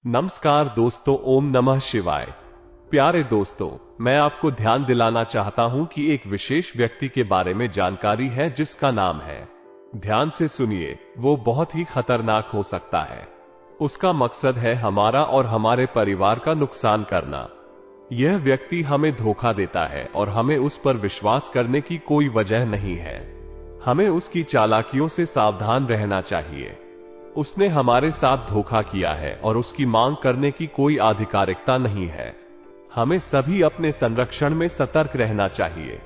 नमस्कार दोस्तों, ओम नमः शिवाय। प्यारे दोस्तों, मैं आपको ध्यान दिलाना चाहता हूं कि एक विशेष व्यक्ति के बारे में जानकारी है जिसका नाम है, ध्यान से सुनिए, वो बहुत ही खतरनाक हो सकता है। उसका मकसद है हमारा और हमारे परिवार का नुकसान करना। यह व्यक्ति हमें धोखा देता है और हमें उस पर विश्वास करने की कोई वजह नहीं है। हमें उसकी चालाकियों से सावधान रहना चाहिए। उसने हमारे साथ धोखा किया है और उसकी मांग करने की कोई आधिकारिकता नहीं है। हमें सभी अपने संरक्षण में सतर्क रहना चाहिए।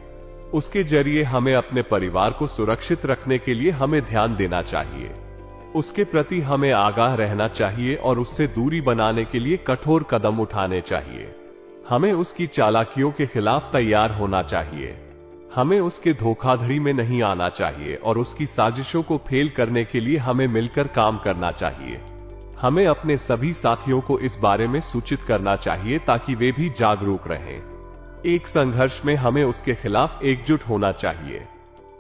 उसके जरिए हमें अपने परिवार को सुरक्षित रखने के लिए हमें ध्यान देना चाहिए। उसके प्रति हमें आगाह रहना चाहिए और उससे दूरी बनाने के लिए कठोर कदम उठाने चाहिए। हमें उसकी चालाकियों के खिलाफ तैयार होना चाहिए। हमें उसके धोखाधड़ी में नहीं आना चाहिए और उसकी साजिशों को फेल करने के लिए हमें मिलकर काम करना चाहिए। हमें अपने सभी साथियों को इस बारे में सूचित करना चाहिए ताकि वे भी जागरूक रहें। एक संघर्ष में हमें उसके खिलाफ एकजुट होना चाहिए।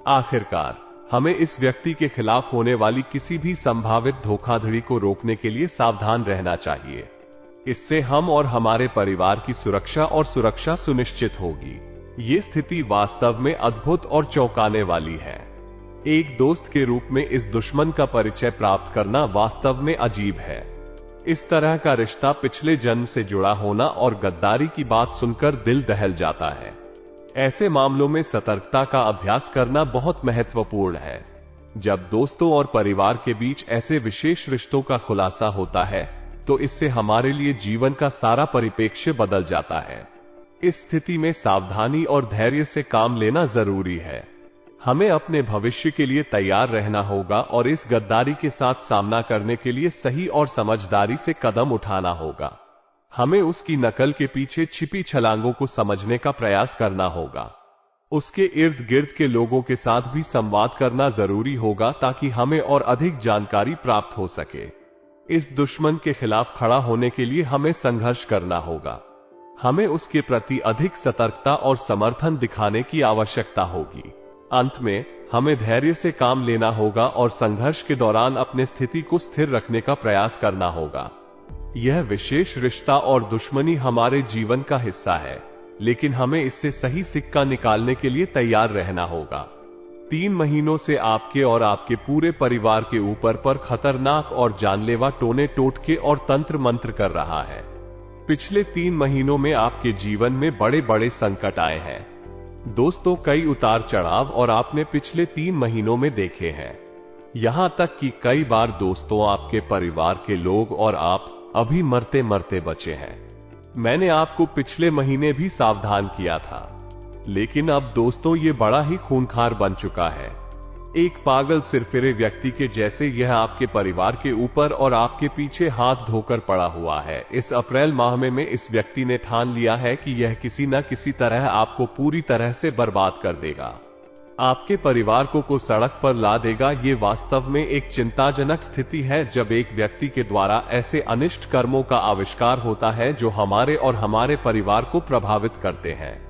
आखिरकार, हमें इस व्यक्ति के खिलाफ होने वाली किसी भी संभावित धोखाधड़ी को रोकने के लिए सावधान रहना चाहिए। इससे हम और हमारे परिवार की सुरक्षा सुनिश्चित होगी। ये स्थिति वास्तव में अद्भुत और चौंकाने वाली है। एक दोस्त के रूप में इस दुश्मन का परिचय प्राप्त करना वास्तव में अजीब है। इस तरह का रिश्ता पिछले जन्म से जुड़ा होना और गद्दारी की बात सुनकर दिल दहल जाता है। ऐसे मामलों में सतर्कता का अभ्यास करना बहुत महत्वपूर्ण है। जब दोस्तों और परिवार के बीच ऐसे विशेष रिश्तों का खुलासा होता है तो इससे हमारे लिए जीवन का सारा परिप्रेक्ष्य बदल जाता है। इस स्थिति में सावधानी और धैर्य से काम लेना जरूरी है। हमें अपने भविष्य के लिए तैयार रहना होगा और इस गद्दारी के साथ सामना करने के लिए सही और समझदारी से कदम उठाना होगा। हमें उसकी नकल के पीछे छिपी छलांगों को समझने का प्रयास करना होगा। उसके इर्द गिर्द के लोगों के साथ भी संवाद करना जरूरी होगा ताकि हमें और अधिक जानकारी प्राप्त हो सके। इस दुश्मन के खिलाफ खड़ा होने के लिए हमें संघर्ष करना होगा। हमें उसके प्रति अधिक सतर्कता और समर्थन दिखाने की आवश्यकता होगी। अंत में, हमें धैर्य से काम लेना होगा और संघर्ष के दौरान अपने स्थिति को स्थिर रखने का प्रयास करना होगा। यह विशेष रिश्ता और दुश्मनी हमारे जीवन का हिस्सा है, लेकिन हमें इससे सही सिक्का निकालने के लिए तैयार रहना होगा। 3 महीनों से आपके और आपके पूरे परिवार के ऊपर पर खतरनाक और जानलेवा टोने टोटके और तंत्र मंत्र कर रहा है। पिछले 3 महीनों में आपके जीवन में बड़े बड़े संकट आए हैं। दोस्तों, कई उतार चढ़ाव और आपने पिछले 3 महीनों में देखे हैं। यहां तक कि कई बार दोस्तों, आपके परिवार के लोग और आप अभी मरते मरते बचे हैं। मैंने आपको पिछले महीने भी सावधान किया था, लेकिन अब दोस्तों ये बड़ा ही खूंखार बन चुका है। एक पागल सिरफिरे व्यक्ति के जैसे यह आपके परिवार के ऊपर और आपके पीछे हाथ धोकर पड़ा हुआ है। इस अप्रैल माह में इस व्यक्ति ने ठान लिया है कि यह किसी न किसी तरह आपको पूरी तरह से बर्बाद कर देगा, आपके परिवार को सड़क पर ला देगा। ये वास्तव में एक चिंताजनक स्थिति है जब एक व्यक्ति के द्वारा ऐसे अनिष्ट कर्मों का आविष्कार होता है जो हमारे और हमारे परिवार को प्रभावित करते हैं।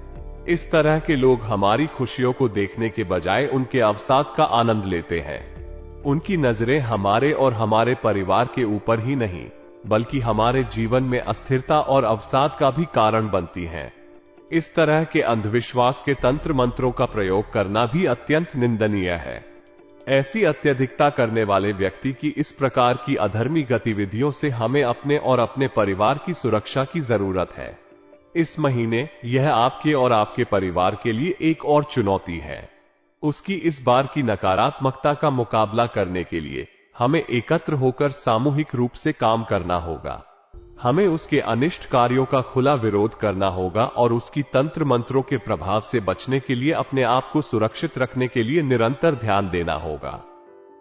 इस तरह के लोग हमारी खुशियों को देखने के बजाय उनके अवसाद का आनंद लेते हैं। उनकी नजरें हमारे और हमारे परिवार के ऊपर ही नहीं, बल्कि हमारे जीवन में अस्थिरता और अवसाद का भी कारण बनती हैं। इस तरह के अंधविश्वास के तंत्र मंत्रों का प्रयोग करना भी अत्यंत निंदनीय है। ऐसी अत्यधिकता करने वाले व्यक्ति की इस प्रकार की अधर्मी गतिविधियों से हमें अपने और अपने परिवार की सुरक्षा की जरूरत है। इस महीने यह आपके और आपके परिवार के लिए एक और चुनौती है। उसकी इस बार की नकारात्मकता का मुकाबला करने के लिए हमें एकत्र होकर सामूहिक रूप से काम करना होगा। हमें उसके अनिष्ट कार्यों का खुला विरोध करना होगा और उसकी तंत्र मंत्रों के प्रभाव से बचने के लिए अपने आप को सुरक्षित रखने के लिए निरंतर ध्यान देना होगा।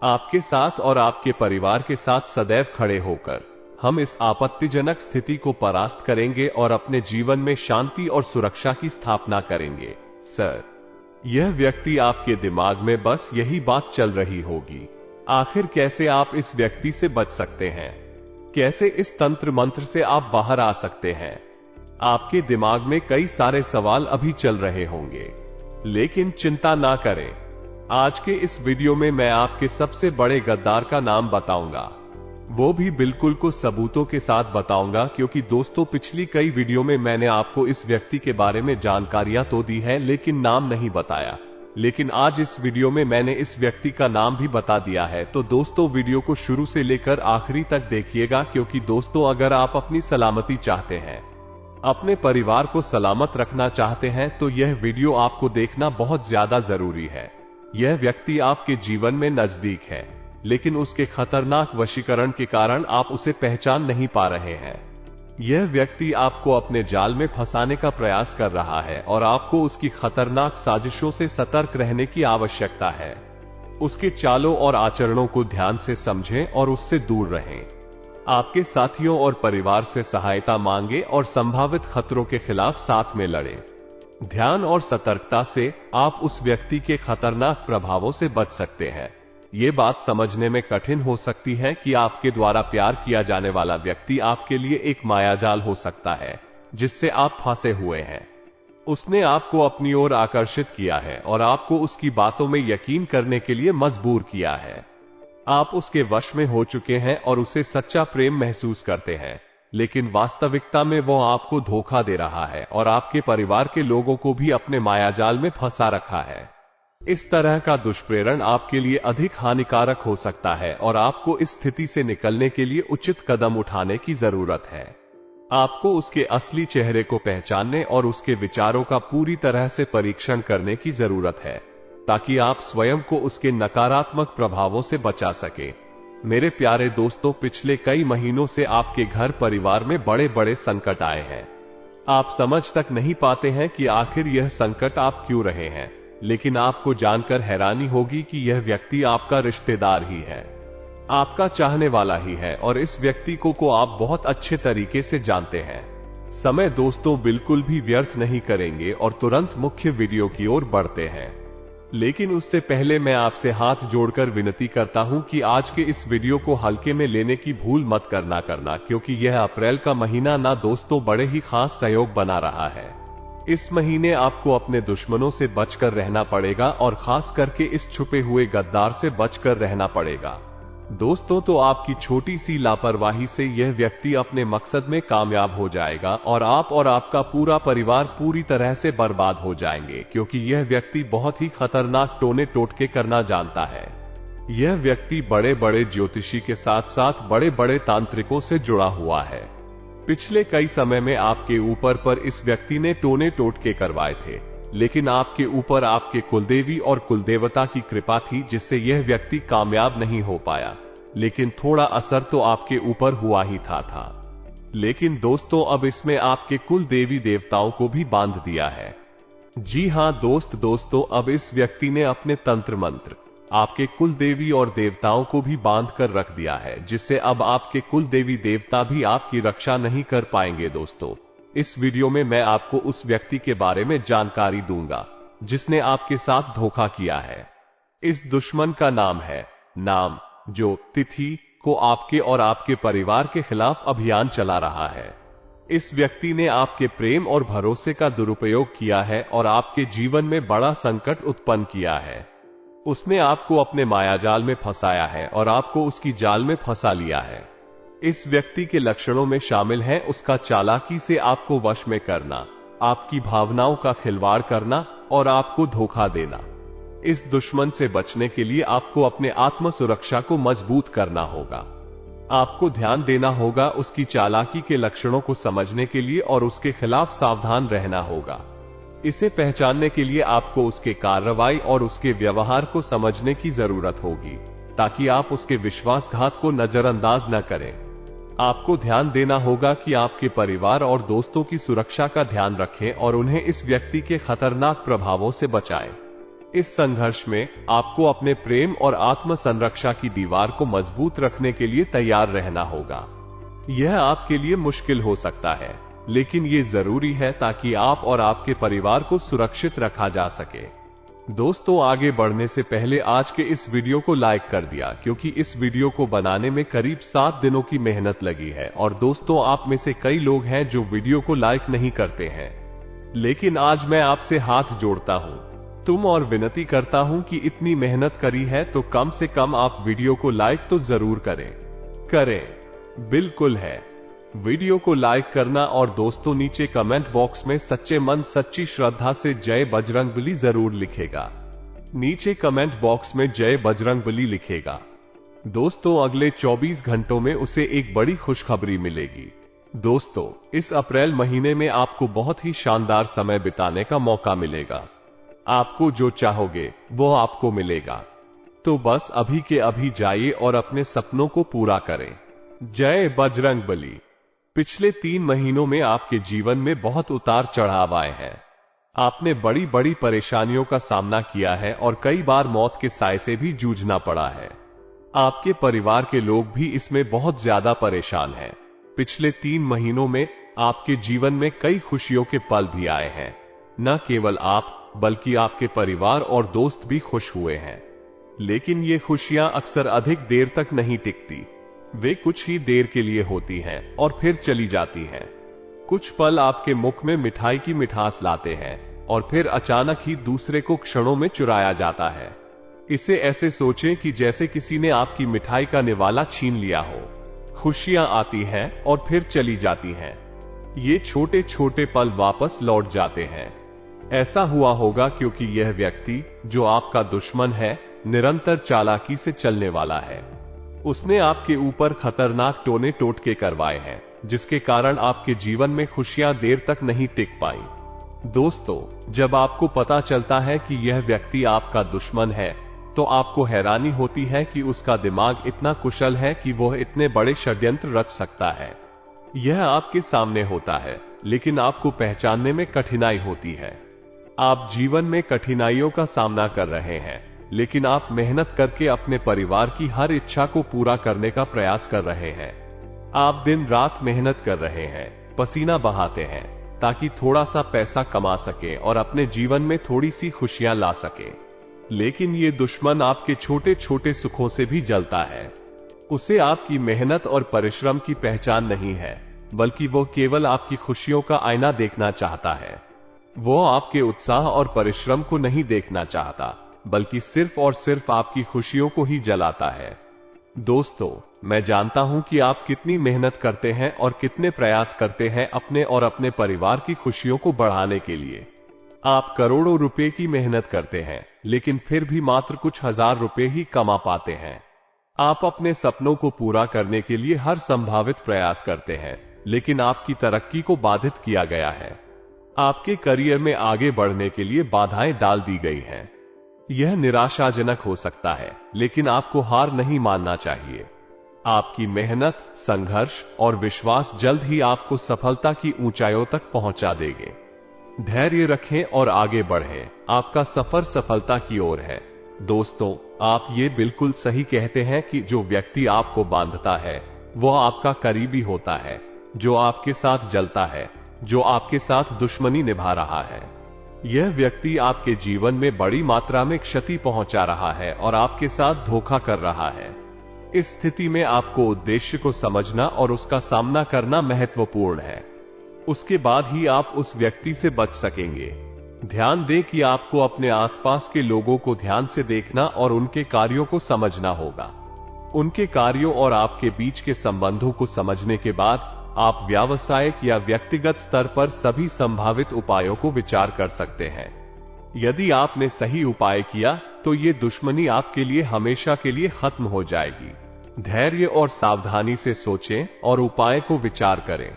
आपके साथ और आपके परिवार के साथ सदैव खड़े होकर हम इस आपत्तिजनक स्थिति को परास्त करेंगे और अपने जीवन में शांति और सुरक्षा की स्थापना करेंगे। सर, यह व्यक्ति आपके दिमाग में बस यही बात चल रही होगी। आखिर कैसे आप इस व्यक्ति से बच सकते हैं? कैसे इस तंत्र मंत्र से आप बाहर आ सकते हैं? आपके दिमाग में कई सारे सवाल अभी चल रहे होंगे, लेकिन चिंता ना करें। आज के इस वीडियो में मैं आपके सबसे बड़े गद्दार का नाम बताऊंगा। वो भी बिल्कुल को सबूतों के साथ बताऊंगा, क्योंकि दोस्तों पिछली कई वीडियो में मैंने आपको इस व्यक्ति के बारे में जानकारियां तो दी है लेकिन नाम नहीं बताया। लेकिन आज इस वीडियो में मैंने इस व्यक्ति का नाम भी बता दिया है। तो दोस्तों वीडियो को शुरू से लेकर आखिरी तक देखिएगा, क्योंकि दोस्तों अगर आप अपनी सलामती चाहते हैं, अपने परिवार को सलामत रखना चाहते हैं, तो यह वीडियो आपको देखना बहुत ज्यादा जरूरी है। यह व्यक्ति आपके जीवन में नजदीक है, लेकिन उसके खतरनाक वशीकरण के कारण आप उसे पहचान नहीं पा रहे हैं। यह व्यक्ति आपको अपने जाल में फंसाने का प्रयास कर रहा है और आपको उसकी खतरनाक साजिशों से सतर्क रहने की आवश्यकता है। उसके चालों और आचरणों को ध्यान से समझें और उससे दूर रहें। आपके साथियों और परिवार से सहायता मांगे और संभावित खतरों के खिलाफ साथ में लड़ें। ध्यान और सतर्कता से आप उस व्यक्ति के खतरनाक प्रभावों से बच सकते हैं। ये बात समझने में कठिन हो सकती है कि आपके द्वारा प्यार किया जाने वाला व्यक्ति आपके लिए एक मायाजाल हो सकता है जिससे आप फंसे हुए हैं। उसने आपको अपनी ओर आकर्षित किया है और आपको उसकी बातों में यकीन करने के लिए मजबूर किया है। आप उसके वश में हो चुके हैं और उसे सच्चा प्रेम महसूस करते हैं, लेकिन वास्तविकता में वो आपको धोखा दे रहा है और आपके परिवार के लोगों को भी अपने मायाजाल में फंसा रखा है। इस तरह का दुष्प्रेरण आपके लिए अधिक हानिकारक हो सकता है और आपको इस स्थिति से निकलने के लिए उचित कदम उठाने की जरूरत है। आपको उसके असली चेहरे को पहचानने और उसके विचारों का पूरी तरह से परीक्षण करने की जरूरत है, ताकि आप स्वयं को उसके नकारात्मक प्रभावों से बचा सके। मेरे प्यारे दोस्तों, पिछले कई महीनों से आपके घर परिवार में बड़े बड़े संकट आए हैं। आप समझ तक नहीं पाते हैं कि आखिर यह संकट आप क्यों रहे हैं, लेकिन आपको जानकर हैरानी होगी कि यह व्यक्ति आपका रिश्तेदार ही है, आपका चाहने वाला ही है और इस व्यक्ति को आप बहुत अच्छे तरीके से जानते हैं। समय दोस्तों बिल्कुल भी व्यर्थ नहीं करेंगे और तुरंत मुख्य वीडियो की ओर बढ़ते हैं। लेकिन उससे पहले मैं आपसे हाथ जोड़कर विनती करता हूं कि आज के इस वीडियो को हल्के में लेने की भूल मत करना, क्योंकि यह अप्रैल का महीना ना दोस्तों बड़े ही खास सहयोग बना रहा है। इस महीने आपको अपने दुश्मनों से बचकर रहना पड़ेगा और खास करके इस छुपे हुए गद्दार से बचकर रहना पड़ेगा। दोस्तों तो आपकी छोटी सी लापरवाही से यह व्यक्ति अपने मकसद में कामयाब हो जाएगा और आप और आपका पूरा परिवार पूरी तरह से बर्बाद हो जाएंगे, क्योंकि यह व्यक्ति बहुत ही खतरनाक टोने टोटके करना जानता है। यह व्यक्ति बड़े बड़े ज्योतिषी के साथ साथ बड़े बड़े तांत्रिकों से जुड़ा हुआ है। पिछले कई समय में आपके ऊपर पर इस व्यक्ति ने टोने टोटके करवाए थे, लेकिन आपके ऊपर आपके कुलदेवी और कुलदेवता की कृपा थी, जिससे यह व्यक्ति कामयाब नहीं हो पाया। लेकिन थोड़ा असर तो आपके ऊपर हुआ ही था। लेकिन दोस्तों अब इसमें आपके कुल देवी देवताओं को भी बांध दिया है। जी हां दोस्तों अब इस व्यक्ति ने अपने तंत्र मंत्र आपके कुल देवी और देवताओं को भी बांध कर रख दिया है, जिससे अब आपके कुल देवी देवता भी आपकी रक्षा नहीं कर पाएंगे। दोस्तों इस वीडियो में मैं आपको उस व्यक्ति के बारे में जानकारी दूंगा जिसने आपके साथ धोखा किया है। इस दुश्मन का नाम है नाम, जो तिथि को आपके और आपके परिवार के खिलाफ अभियान चला रहा है। इस व्यक्ति ने आपके प्रेम और भरोसे का दुरुपयोग किया है और आपके जीवन में बड़ा संकट उत्पन्न किया है। उसने आपको अपने मायाजाल में फंसाया है और आपको उसकी जाल में फंसा लिया है। इस व्यक्ति के लक्षणों में शामिल है उसका चालाकी से आपको वश में करना, आपकी भावनाओं का खिलवाड़ करना और आपको धोखा देना। इस दुश्मन से बचने के लिए आपको अपने आत्म सुरक्षा को मजबूत करना होगा। आपको ध्यान देना होगा उसकी चालाकी के लक्षणों को समझने के लिए और उसके खिलाफ सावधान रहना होगा। इसे पहचानने के लिए आपको उसके कार्रवाई और उसके व्यवहार को समझने की जरूरत होगी, ताकि आप उसके विश्वासघात को नजरअंदाज न करें। आपको ध्यान देना होगा कि आपके परिवार और दोस्तों की सुरक्षा का ध्यान रखें और उन्हें इस व्यक्ति के खतरनाक प्रभावों से बचाएं। इस संघर्ष में आपको अपने प्रेम और आत्म संरक्षा की दीवार को मजबूत रखने के लिए तैयार रहना होगा। यह आपके लिए मुश्किल हो सकता है, लेकिन ये जरूरी है ताकि आप और आपके परिवार को सुरक्षित रखा जा सके। दोस्तों आगे बढ़ने से पहले आज के इस वीडियो को लाइक कर दिया, क्योंकि इस वीडियो को बनाने में करीब 7 दिनों की मेहनत लगी है। और दोस्तों आप में से कई लोग हैं जो वीडियो को लाइक नहीं करते हैं, लेकिन आज मैं आपसे हाथ जोड़ता हूं तुम और विनती करता हूं कि इतनी मेहनत करी है तो कम से कम आप वीडियो को लाइक तो जरूर करें। करें। बिल्कुल है। वीडियो को लाइक करना और दोस्तों नीचे कमेंट बॉक्स में सच्चे मन सच्ची श्रद्धा से जय बजरंगबली जरूर लिखेगा। नीचे कमेंट बॉक्स में जय बजरंगबली लिखेगा। दोस्तों अगले 24 घंटों में उसे एक बड़ी खुशखबरी मिलेगी। दोस्तों इस अप्रैल महीने में आपको बहुत ही शानदार समय बिताने का मौका मिलेगा। आपको जो चाहोगे वो आपको मिलेगा। तो बस अभी के अभी जाइए और अपने सपनों को पूरा करें। जय बजरंगबली। पिछले 3 महीनों में आपके जीवन में बहुत उतार चढ़ाव आए हैं। आपने बड़ी बड़ी परेशानियों का सामना किया है और कई बार मौत के साए से भी जूझना पड़ा है। आपके परिवार के लोग भी इसमें बहुत ज्यादा परेशान हैं। पिछले 3 महीनों में आपके जीवन में कई खुशियों के पल भी आए हैं। न केवल आप बल्कि आपके परिवार और दोस्त भी खुश हुए हैं। लेकिन ये खुशियां अक्सर अधिक देर तक नहीं टिकती। वे कुछ ही देर के लिए होती हैं और फिर चली जाती हैं। कुछ पल आपके मुख में मिठाई की मिठास लाते हैं और फिर अचानक ही दूसरे को क्षणों में चुराया जाता है। इसे ऐसे सोचें कि जैसे किसी ने आपकी मिठाई का निवाला छीन लिया हो। खुशियां आती हैं और फिर चली जाती हैं। ये छोटे छोटे पल वापस लौट जाते हैं। ऐसा हुआ होगा क्योंकि यह व्यक्ति जो आपका दुश्मन है निरंतर चालाकी से चलने वाला है। उसने आपके ऊपर खतरनाक टोने टोटके करवाए हैं, जिसके कारण आपके जीवन में खुशियां देर तक नहीं टिक पाई। दोस्तों जब आपको पता चलता है कि यह व्यक्ति आपका दुश्मन है तो आपको हैरानी होती है कि उसका दिमाग इतना कुशल है कि वह इतने बड़े षड्यंत्र रच सकता है। यह आपके सामने होता है लेकिन आपको पहचानने में कठिनाई होती है। आप जीवन में कठिनाइयों का सामना कर रहे हैं लेकिन आप मेहनत करके अपने परिवार की हर इच्छा को पूरा करने का प्रयास कर रहे हैं। आप दिन रात मेहनत कर रहे हैं, पसीना बहाते हैं ताकि थोड़ा सा पैसा कमा सके और अपने जीवन में थोड़ी सी खुशियां ला सके। लेकिन ये दुश्मन आपके छोटे छोटे सुखों से भी जलता है। उसे आपकी मेहनत और परिश्रम की पहचान नहीं है बल्कि वो केवल आपकी खुशियों का आईना देखना चाहता है। वो आपके उत्साह और परिश्रम को नहीं देखना चाहता बल्कि सिर्फ और सिर्फ आपकी खुशियों को ही जलाता है। दोस्तों मैं जानता हूं कि आप कितनी मेहनत करते हैं और कितने प्रयास करते हैं अपने और अपने परिवार की खुशियों को बढ़ाने के लिए। आप करोड़ों रुपए की मेहनत करते हैं लेकिन फिर भी मात्र कुछ हजार रुपए ही कमा पाते हैं। आप अपने सपनों को पूरा करने के लिए हर संभावित प्रयास करते हैं लेकिन आपकी तरक्की को बाधित किया गया है। आपके करियर में आगे बढ़ने के लिए बाधाएं डाल दी गई हैं। यह निराशाजनक हो सकता है लेकिन आपको हार नहीं मानना चाहिए। आपकी मेहनत, संघर्ष और विश्वास जल्द ही आपको सफलता की ऊंचाइयों तक पहुंचा देंगे। धैर्य रखें और आगे बढ़ें। आपका सफर सफलता की ओर है। दोस्तों आप ये बिल्कुल सही कहते हैं कि जो व्यक्ति आपको बांधता है वह आपका करीबी होता है। जो आपके साथ जलता है, जो आपके साथ दुश्मनी निभा रहा है, यह व्यक्ति आपके जीवन में बड़ी मात्रा में क्षति पहुंचा रहा है और आपके साथ धोखा कर रहा है। इस स्थिति में आपको उद्देश्य को समझना और उसका सामना करना महत्वपूर्ण है। उसके बाद ही आप उस व्यक्ति से बच सकेंगे। ध्यान दें कि आपको अपने आसपास के लोगों को ध्यान से देखना और उनके कार्यों को समझना होगा। उनके कार्यों और आपके बीच के संबंधों को समझने के बाद आप व्यावसायिक या व्यक्तिगत स्तर पर सभी संभावित उपायों को विचार कर सकते हैं। यदि आपने सही उपाय किया तो ये दुश्मनी आपके लिए हमेशा के लिए खत्म हो जाएगी। धैर्य और सावधानी से सोचें और उपाय को विचार करें।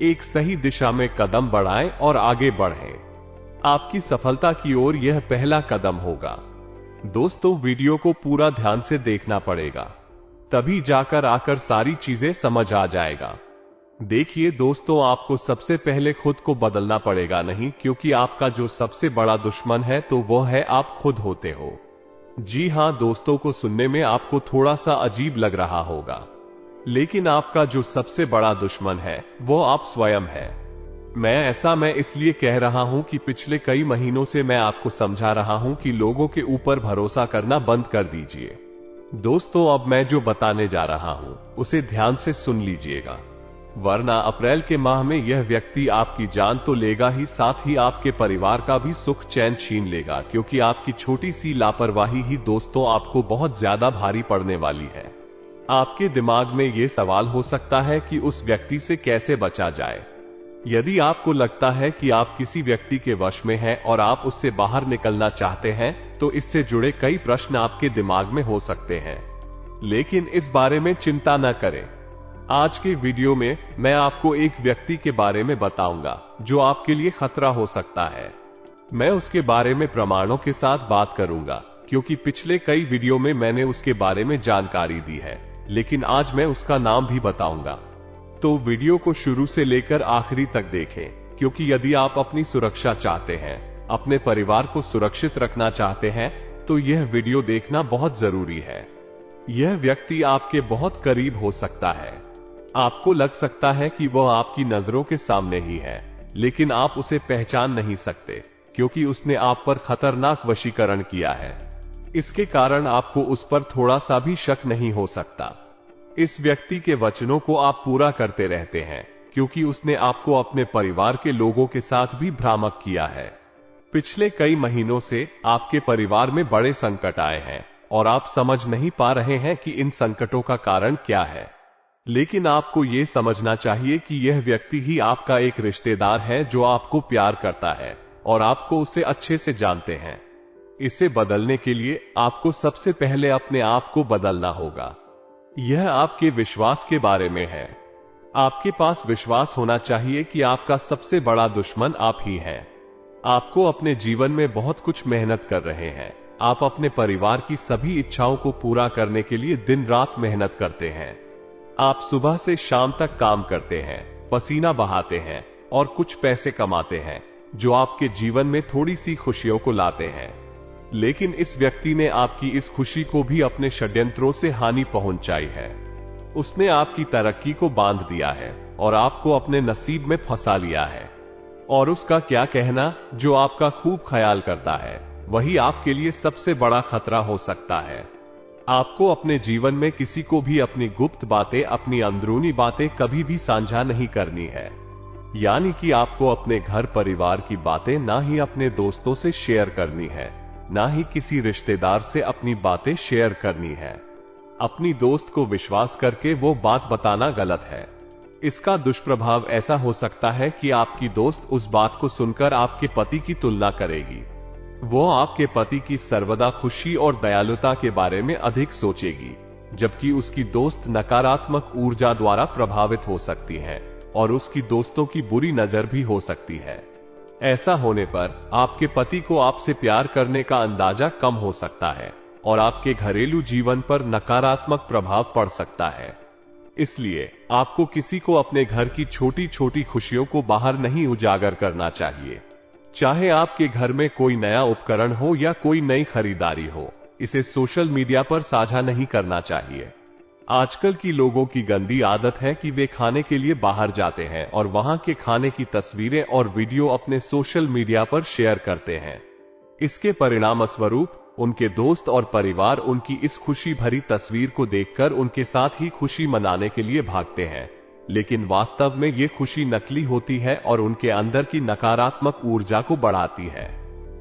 एक सही दिशा में कदम बढ़ाएं और आगे बढ़ें। आपकी सफलता की ओर यह पहला कदम होगा। दोस्तों वीडियो को पूरा ध्यान से देखना पड़ेगा, तभी जाकर आकर सारी चीजें समझ आ जाएगा। देखिए दोस्तों आपको सबसे पहले खुद को बदलना पड़ेगा, नहीं क्योंकि आपका जो सबसे बड़ा दुश्मन है तो वह है आप खुद होते हो। जी हां दोस्तों, को सुनने में आपको थोड़ा सा अजीब लग रहा होगा, लेकिन आपका जो सबसे बड़ा दुश्मन है वो आप स्वयं है। मैं इसलिए कह रहा हूं कि पिछले कई महीनों से मैं आपको समझा रहा हूं कि लोगों के ऊपर भरोसा करना बंद कर दीजिए। दोस्तों अब मैं जो बताने जा रहा हूं उसे ध्यान से सुन लीजिएगा, वरना अप्रैल के माह में यह व्यक्ति आपकी जान तो लेगा ही, साथ ही आपके परिवार का भी सुख चैन छीन लेगा, क्योंकि आपकी छोटी सी लापरवाही ही दोस्तों आपको बहुत ज्यादा भारी पड़ने वाली है। आपके दिमाग में ये सवाल हो सकता है कि उस व्यक्ति से कैसे बचा जाए। यदि आपको लगता है कि आप किसी व्यक्ति के वश में हैं और आप उससे बाहर निकलना चाहते हैं, तो इससे जुड़े कई प्रश्न आपके दिमाग में हो सकते हैं, लेकिन इस बारे में चिंता न करें। आज के वीडियो में मैं आपको एक व्यक्ति के बारे में बताऊंगा जो आपके लिए खतरा हो सकता है। मैं उसके बारे में प्रमाणों के साथ बात करूंगा, क्योंकि पिछले कई वीडियो में मैंने उसके बारे में जानकारी दी है, लेकिन आज मैं उसका नाम भी बताऊंगा। तो वीडियो को शुरू से लेकर आखिरी तक देखें, क्योंकि यदि आप अपनी सुरक्षा चाहते हैं, अपने परिवार को सुरक्षित रखना चाहते हैं, तो यह वीडियो देखना बहुत जरूरी है। यह व्यक्ति आपके बहुत करीब हो सकता है। आपको लग सकता है कि वह आपकी नजरों के सामने ही है, लेकिन आप उसे पहचान नहीं सकते, क्योंकि उसने आप पर खतरनाक वशीकरण किया है। इसके कारण आपको उस पर थोड़ा सा भी शक नहीं हो सकता। इस व्यक्ति के वचनों को आप पूरा करते रहते हैं, क्योंकि उसने आपको अपने परिवार के लोगों के साथ भी भ्रामक किया है। पिछले कई महीनों से आपके परिवार में बड़े संकट आए हैं और आप समझ नहीं पा रहे हैं कि इन संकटों का कारण क्या है। लेकिन आपको यह समझना चाहिए कि यह व्यक्ति ही आपका एक रिश्तेदार है जो आपको प्यार करता है और आपको उसे अच्छे से जानते हैं। इसे बदलने के लिए आपको सबसे पहले अपने आप को बदलना होगा। यह आपके विश्वास के बारे में है। आपके पास विश्वास होना चाहिए कि आपका सबसे बड़ा दुश्मन आप ही हैं। आपको अपने जीवन में बहुत कुछ मेहनत कर रहे हैं। आप अपने परिवार की सभी इच्छाओं को पूरा करने के लिए दिन रात मेहनत करते हैं। आप सुबह से शाम तक काम करते हैं, पसीना बहाते हैं और कुछ पैसे कमाते हैं, जो आपके जीवन में थोड़ी सी खुशियों को लाते हैं। लेकिन इस व्यक्ति ने आपकी इस खुशी को भी अपने षड्यंत्रों से हानि पहुंचाई है। उसने आपकी तरक्की को बांध दिया है और आपको अपने नसीब में फंसा लिया है। और उसका क्या कहना, जो आपका खूब ख्याल करता है, वही आपके लिए सबसे बड़ा खतरा हो सकता है। आपको अपने जीवन में किसी को भी अपनी गुप्त बातें, अपनी अंदरूनी बातें कभी भी साझा नहीं करनी है। यानी कि आपको अपने घर परिवार की बातें ना ही अपने दोस्तों से शेयर करनी है, ना ही किसी रिश्तेदार से अपनी बातें शेयर करनी है। अपनी दोस्त को विश्वास करके वो बात बताना गलत है। इसका दुष्प्रभाव ऐसा हो सकता है कि आपकी दोस्त उस बात को सुनकर आपके पति की तुलना करेगी। वो आपके पति की सर्वदा खुशी और दयालुता के बारे में अधिक सोचेगी, जबकि उसकी दोस्त नकारात्मक ऊर्जा द्वारा प्रभावित हो सकती है और उसकी दोस्तों की बुरी नजर भी हो सकती है। ऐसा होने पर आपके पति को आपसे प्यार करने का अंदाजा कम हो सकता है और आपके घरेलू जीवन पर नकारात्मक प्रभाव पड़ सकता है। इसलिए आपको किसी को अपने घर की छोटी छोटी खुशियों को बाहर नहीं उजागर करना चाहिए। चाहे आपके घर में कोई नया उपकरण हो या कोई नई खरीदारी हो, इसे सोशल मीडिया पर साझा नहीं करना चाहिए। आजकल की लोगों की गंदी आदत है कि वे खाने के लिए बाहर जाते हैं और वहां के खाने की तस्वीरें और वीडियो अपने सोशल मीडिया पर शेयर करते हैं। इसके परिणाम स्वरूप उनके दोस्त और परिवार उनकी इस खुशी भरी तस्वीर को देखकर उनके साथ ही खुशी मनाने के लिए भागते हैं, लेकिन वास्तव में ये खुशी नकली होती है और उनके अंदर की नकारात्मक ऊर्जा को बढ़ाती है।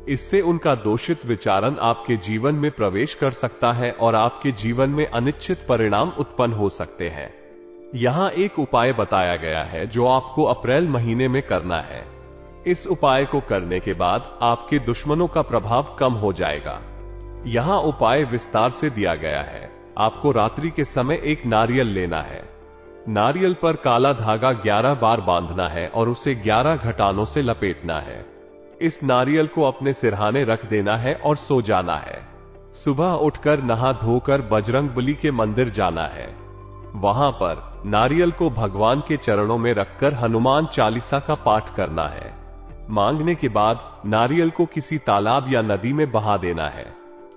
इससे उनका दोषित विचारण आपके जीवन में प्रवेश कर सकता है और आपके जीवन में अनिश्चित परिणाम उत्पन्न हो सकते हैं। यहाँ एक उपाय बताया गया है जो आपको अप्रैल महीने में करना है। इस उपाय को करने के बाद आपके दुश्मनों का प्रभाव कम हो जाएगा। यहाँ उपाय विस्तार से दिया गया है। आपको रात्रि के समय एक नारियल लेना है। नारियल पर काला धागा 11 बार बांधना है और उसे 11 घटानों से लपेटना है। इस नारियल को अपने सिरहाने रख देना है और सो जाना है। सुबह उठकर नहा धोकर बजरंगबली के मंदिर जाना है। वहां पर नारियल को भगवान के चरणों में रखकर हनुमान चालीसा का पाठ करना है। मांगने के बाद नारियल को किसी तालाब या नदी में बहा देना है।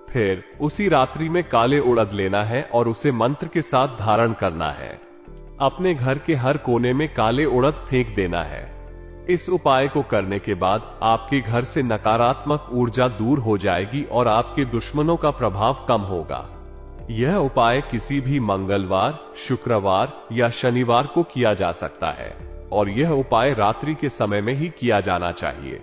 फिर उसी रात्रि में काले उड़द लेना है और उसे मंत्र के साथ धारण करना है। अपने घर के हर कोने में काले उड़द फेंक देना है। इस उपाय को करने के बाद आपके घर से नकारात्मक ऊर्जा दूर हो जाएगी और आपके दुश्मनों का प्रभाव कम होगा। यह उपाय किसी भी मंगलवार, शुक्रवार या शनिवार को किया जा सकता है और यह उपाय रात्रि के समय में ही किया जाना चाहिए।